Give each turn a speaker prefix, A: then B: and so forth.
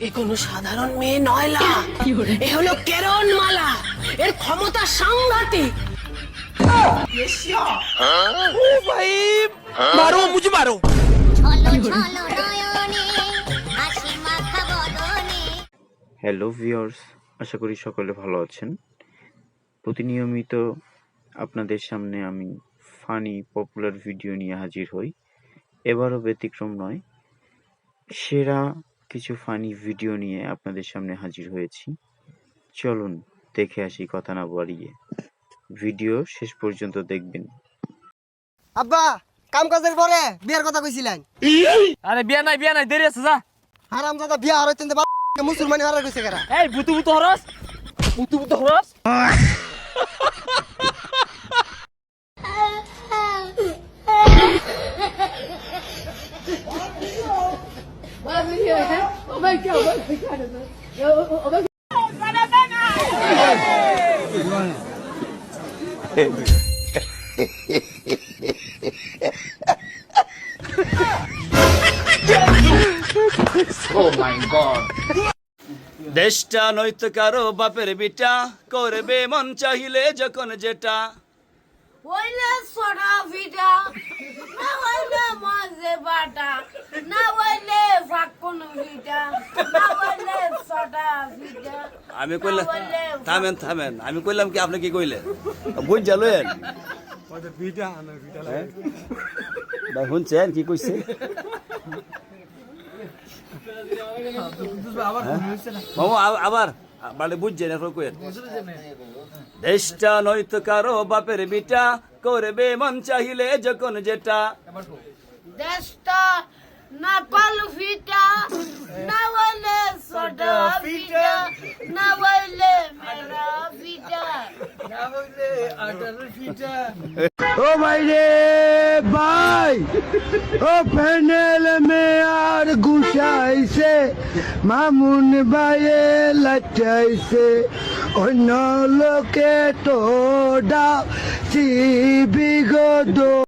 A: এ কোনো সাধারণ মেয়ে নয়লা, এ হলো কেরণমালা। এর ক্ষমতা সাংঘাতিক।
B: मारो मुझे मारो।
C: হ্যালো ভিউয়ার্স, আশা করি সকলে ভালো আছেন। প্রতিনিয়মিত আপনাদের সামনে আমি ফানি পপুলার ভিডিও নিয়ে হাজির হই। এবারও ব্যতিক্রম নয়, সেরা কিছু ফানি ভিডিও নিয়ে আপনাদের সামনে হাজির হয়েছি। চলুন দেখে আসি, কথা না বাড়িয়ে ভিডিও শেষ পর্যন্ত দেখবেন।
D: আব্বা, কাম কাজের পরে বিয়ার কথা কইছিলেন।
B: আরে বিয়া নাই দেরি আছে যা।
D: হারামজাদা বিয়া আর হইতেন মুসলমানি হারা কইছে কারা।
B: এই বুতু হরস
E: দেশটা নয়তো কারো বাপের বিটা, করবে মন চাহিলে যখন যেটা।
F: ওইলে সোডা ভিটা, না ওইলে মাঝে বাটা, না ওইলে ফাকুন ভিটা, না ওইলে সোডা ভিটা।
E: আমি কইলাম থামেন, আমি কইলাম কি, আপনি কি কইলেন? বুঝ জালেন ভাই, শুনছেন কি কইছে? মামা আবার মানে বুঝছেন এখন কইেন। দেশটা নয়তো কারো বাপের বিটা, করবে মন চাহিলে যখন যেটা।
F: দেশটা না কল ভিটা, না ওইলে সোডা ভিটা, না ওইলে মেরা ভিটা।
G: ओ भाई रे भाई, ओ पैनल में यार घुसाई से मामुन भाई लचाई से অন্য লোকে তো ডা সিবি গো দো।